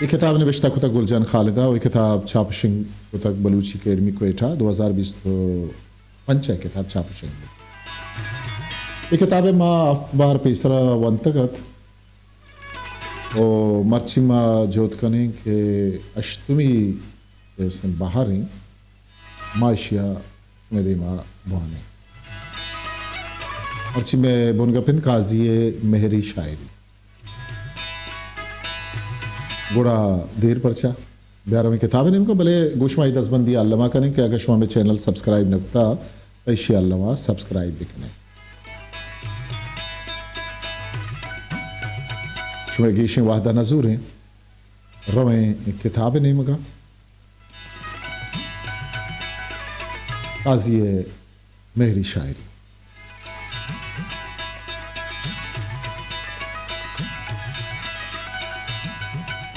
ये किताब नविश्ता कुतक गुलजान खालिदा और ये किताब छापशिंग कुतक बलूची अकेडमी कोयटा 2025 किताब छापशिंग ये किताब माँ बाहर पेसरा वंतगत और मर्ची माँ जोत कने के अष्टमी सन बाहर हैं माशिया मेरे माँ बहाने मर्ची में बुनगपिन काजी मेहरी शायरी गुड़ा देर परचा ब्यारह में किताब इनको भले गुशमाई दसबंदी अल्लामा करें कि अगर शुमा में चैनल सब्सक्राइब नकता ऐशी अल्लामा सब्सक्राइब भी करें शुमा गीशें वाहदा नजूर हैं रवें किताब नहीं मगा काजी मेहरी शायरी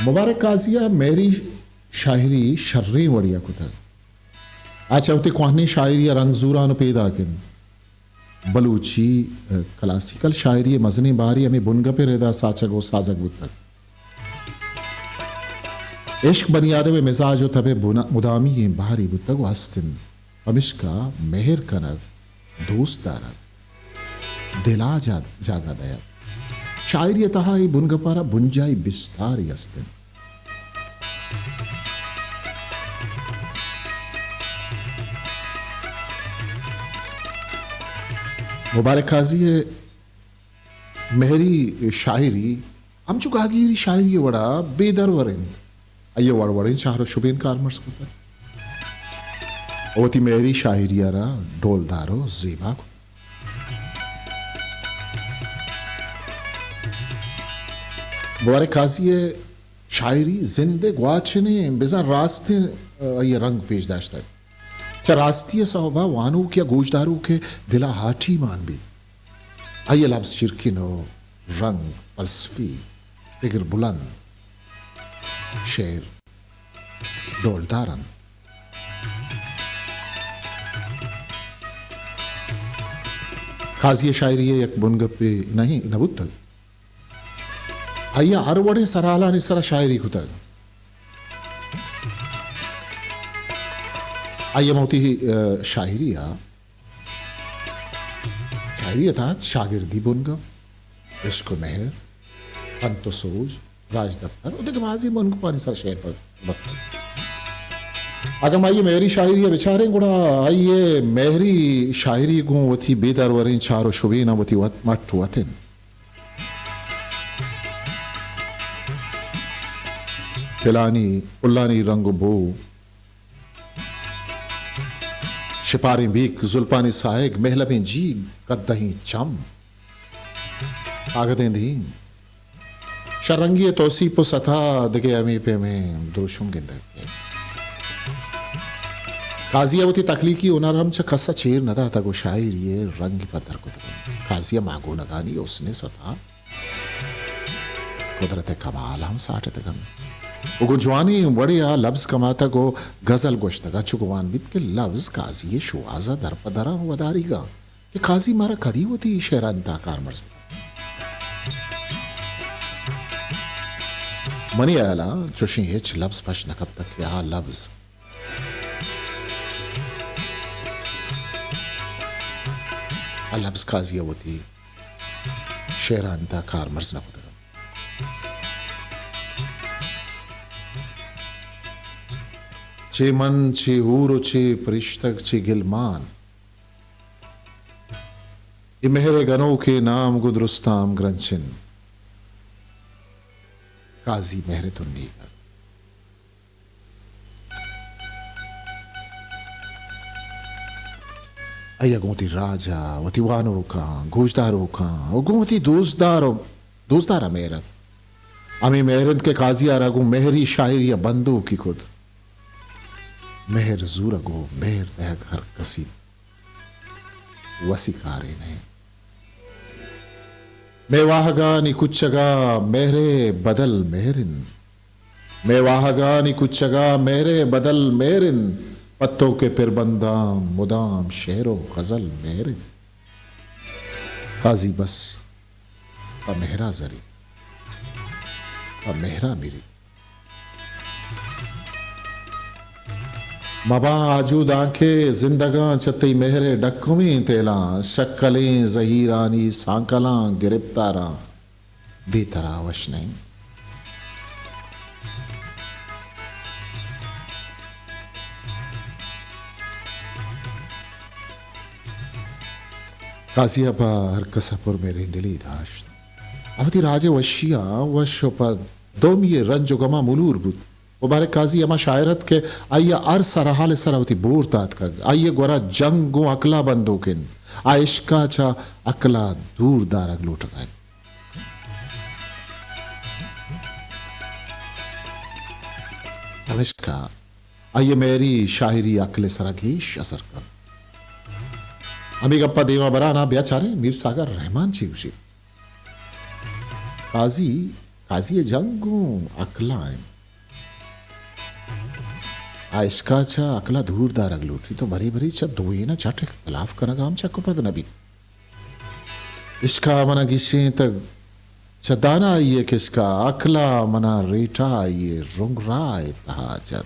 मुबारक काजिया मेरी शायरी शर्री वड़िया कुतक आचावती क्वाहनी शायरी रंगजूरान पैदा किन बलूची क्लासिकल शायरी मजनी बारी हमें बुनगा पे रेदा साचक व साजक बुतक इश्क बनियादे में मिजाज तबे मुदामी बारी बुतक वास्तिन अमिश्का मेहर कनक दोस्त दारक दिला जागा दया शायरी तहा बुनगपारा बुंजाई बिस्तारी अस्तिन मुबारक काजी मेहरी शायरी हम चुकागी शायरी वड़ा बेदर वरिन अये वड़ वड़िन शाहर शुबेन कारमर्स को ओती मेहरी शायरी यारा ढोलदारो जेबा को मुबारक काजी शायरी जिंदे ग्वाचने बेजा रास्ते ये रंग पेश दाश्ता है चा रास्ती साहबा वानू क्या गोजदारू के दिला हाठी मान भी आये लफ्ज़ शिरकिनो रंग फलसफी फिगर बुलंद शेर डोलदारन काजी शायरी एक बुनगपे नहीं नबुत तक अय्या अरवड़े सराला ने सरा शायरी कुतक अय्या मोती शायरिया था शागिर्दी बुनगा इश्क मेहर पंतो सोज राज दफ्तर उधर माजी बुनग पानी सर शेर पर बस अगम आइए मेहरी शायरी बेचारे गुड़ा आइए मेहरी शायरी गो वथी बेदर वरें चारो शुबीना वथी मट वथिन पिलानी उल्लानी रंग बो शिपारी बीक जुल्पानी सायक महलबें जी कद्दही चम आगदें दी शरंगी तोसी पो सथा दगे अमी पे में दोषुम गिंद काजिया वती तकलीकी उनारम च कस्सा चेर नदा तगो शायर ये रंगी पत्थर को काजिया मागो नगानी उसने सथा कुदरत कमाल हम साठ तगन उगुजवानी बढ़िया लफ्ज कमाता को गजल गोश्तगा चुगवान बित के लफ्ज काजी शुआजा दरपदरा वदारीगा कि काजी मारा कदी होती शेरान ताकार मर्ज मनी आला जोशी हिच लफ्ज पश न कब तक क्या लफ्ज लफ्ज काजी होती शेरान ताकार मर्ज न चे मन चे ऊरो चे परिश्तक चे गिलमान ये मेहरे गनों के नाम गुदरुस्ताम ग्रंचिन काजी मेहरे तुन्नीगर अया गोती राजा वती वानो का गोजदारो का गोती दोस्तदारा मेहरत अमी मेहरत के काजी आरा गो मेहरी शायरी या बंदो की खुद मेहर जूरगो मेहर दहक हर कसी वसिकारे ने मेवाहगा निकुच्चगा मेहरे बदल मेहरिन मेवाहगा निकुच्चगा मेहरे बदल मेहरिन पत्तों के पिरबंदा मुदाम शेरो गजल मेहरिन काजी बस मेहरा जरी मेहरा मेरी मबा आजूद आंखें जिंदगा चती मेहरे डक्कुमी तेला शक्कलें जहीरानी सांकला गिरफ्तारा बेतरावश नहीं काजियाबा हर कसपुर में रेंदिली दाश्त अवधि राजे वशिया वशोपा दोम ये रंजुगमा मुलूर बुद मुबारक काजी अमा शायरत के आइया अर सरहाल सरावती बोर तात का आइये गोरा जंगो अकला बंदूकिन आइश्का चा अकला दूर दारग लूट गए अमिश्का आइये मेरी शायरी अकले सरागेश असर कर अमी गप्पा देवा बराना ब्याचारे मीर सागर रहमान जी उसी काजी काजी जंगो अकला आइश्का चा अकला दूर दारग लूटी तो भरी भरी चा दो ना चट इख्तलाफ करना काम चा को पद नबी इसका मना गिशे तक चदाना ये किसका अकला मना रेटा ये रुंगराय तहाजत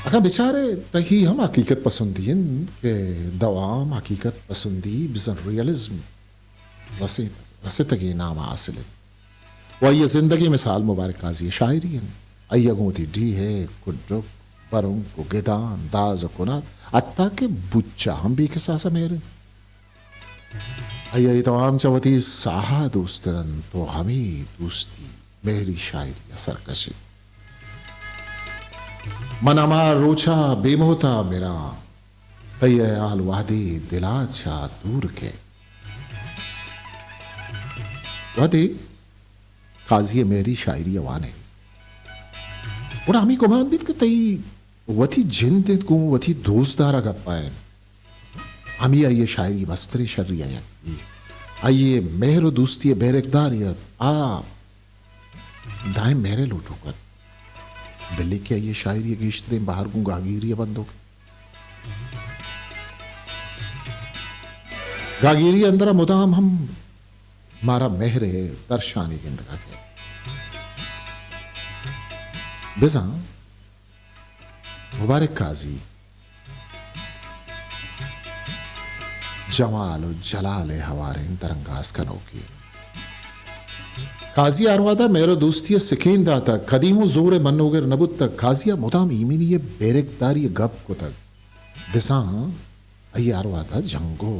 अगर बेचारे तही हम हकीकत पसंदीन के दवाम हकीकत पसंदी बिजन रियलिज्म रसे तकी नाम हासिल वह ये जिंदगी मिसाल मुबारक काजी शायरी अयगोती डी है कुड्डुक परुं को गिदान दाज कुना अत्ता के बुच्चा हम भी के सासा मेरे अय्या तमाम चवती साहा दोस्तरन तो हमें दोस्ती मेरी शायरी असरकशी मनमा रोचा बेमोता मेरा तैयाल वादे दिलाचा दूर के वादे काजी मेरी शायरी वाने और आम्ही गुमान बीत के तई वथी जिन दिन को वथी दोस्तदारा गप्पाएं आम्ही आइए शायरी मस्तरी शर्री आइए मेहरो दोस्ती बेरेकदारियत आ दाएं मेरे लोटूकत दिल्ली के आइए शायरी गेश्तरे बाहर गूं गागीरिया बंदों गागीरी अंदर मुदाम हम मारा मेहरे दर्शानी गिंदगा के बिजा मुबारक काजी जमाल और जलाल हवारे तरंगास कनोकी काजी आरवादा मेरो दोस्ती सिकेंदा तक कदी हूं जोरे मनोगर नबुत तक काजिया मुदाम ईमिनी ये बेरेकदारी गप को तक बिसा अय आरवादा जंगो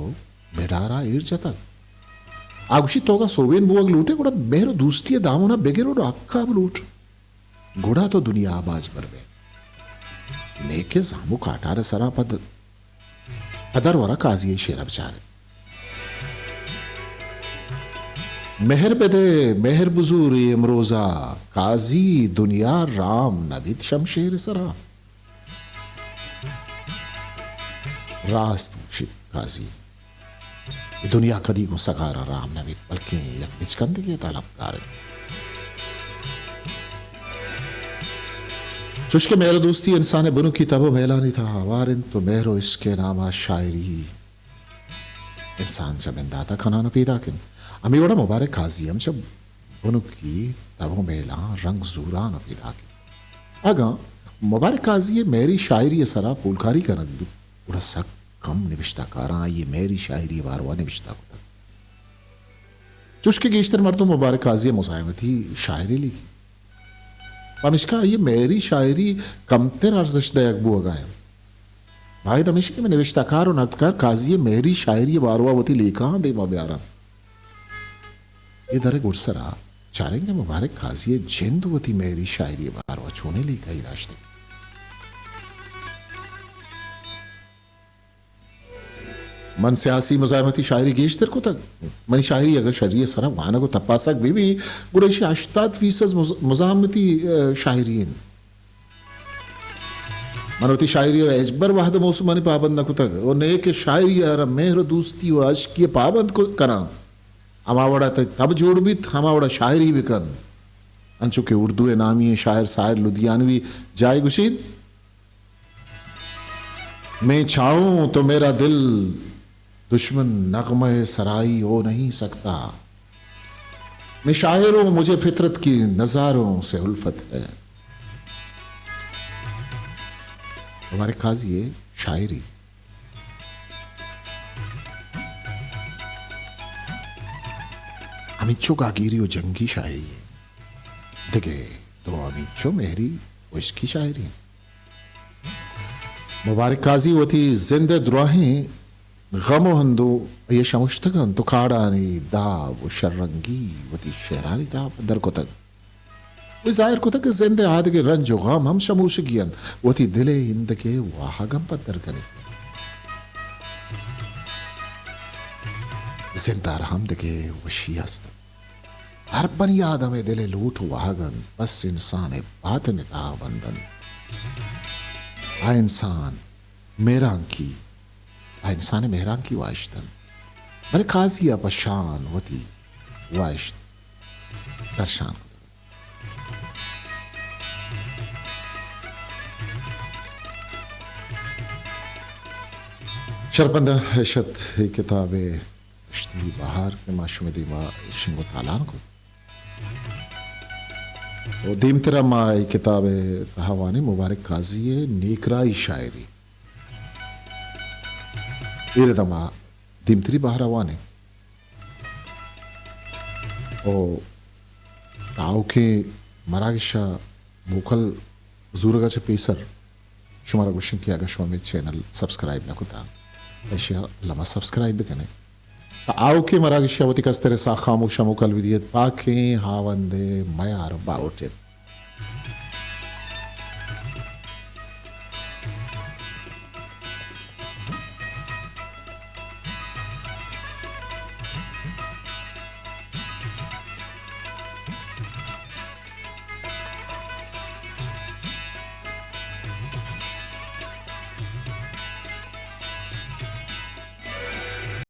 बेडारा इर्जा तक आगुशी तोगा सोवेन बुआग लूटे गुड़ा मेरो दोस्ती दामोना बेगेरो अक्का लूट गुड़ा तो दुनिया आबाज पर बे नेके जामु काटारे सरा पद अदर वरा काजी शेर बेचारे मेहर बेदे मेहर बुजूरी इमरोजा काजी दुनिया राम नबीद शमशेर सरा रास्त काजी दुनिया कदी को सगारा राम नबीद बल्कि एक बिचकंद के तलबकार चुश्के मेरे दोस्ती इंसान बुनु की तबो मेलानी था वारिन तो मेहरो इसके नामा शायरी इंसान जबिंदाता खनाना पैदा किन अमी वड़ा मुबारक काजी हम जब बुनु की तबो मेला रंग जूरान पैदा किन आगा मुबारक काजी मेरी शायरी सरा पुलकारी का रंग भी उड़ा सक कम निविश्ता कारा ये मेरी शायरी वारवा निविश्ता को तक चुश्के गेश्तर मर्दों मुबारक काजी मुसायमती शायरी लिखी पामिश्का ये मेरी शायरी कमतर अर्जश दयक बुआ है भाई दमिश के में निविश्ताकार और नक्तकार काजी मेरी शायरी वारवा वती लेखा देवा ब्यारा ये दरे गुरसरा चारेंगे मुबारक काजी जिंदवती मेरी शायरी वारवा छोने लेखा ही रास्ते मन सियासी मुजामती शायरी गेश्तर को तक मनी शायरी अगर शरीय सरा वाना को तपासक भी गुरेशी 80% मुजामती शायरीन मनोती शायरी और एजबर वाहद मौसमानी पाबंद न तक और ने के शायरी और मेहर दोस्ती व अश्क पाबंद को करा हमावड़ा तब जोड़ भी हमावड़ा शायरी भी कन अंचु के उर्दू नामी शायर शायर लुधियानवी जाय गुशीद मैं चाहूं तो मेरा दिल दुश्मन नगमे सराई हो नहीं सकता। मैं शायर हूं, मुझे फितरत की नजारों से उल्फत है। हमारे काजी ये शायरी अमिचो गागिरी और जंगी शायरी है। देखे तो अमिचो मेहरी वो इसकी शायरी है। मुबारक काजी वो थी जिंदे दुराहें गमो हंदो ये शमुश्तगन तो काड़ानी दाव शर्रंगी वो थी शेरानी दाव दर को तक वो जाहिर को तक जिंदे आद के रंज गम हम शमूश गियन वो थी दिले हिंद के वाहगम पत्थर कने जिंदा हम देखे वशियस्त हर बनी आदम दिले लूट वाहगन बस इंसान बात निता बंदन आ इंसान मेहरांकी आ इंसान मेहरांकी वाश्तन भले काजिया पशान वती वाश्त दर्शान शरपंदा हैशत किताब इश्तरी बहार के माशुम दीमा शिंगो तालान को वो दीमतरा माई किताब तहावानी मुबारक काजी है नेकराई शायरी इरदमा दीमतरी बहरावाने ओ ताऊ के मरागिशा मुकल जुरगा चे पेसर शुमारा गुशन किया गा शुमा में चैनल सब्सक्राइब न कुता ऐशिया लमा सब्सक्राइब भी कने आओ के मरागिशा वती कस्तरे सा खामोशा मुकल विदियत पाके हावंदे मयार बाउटेत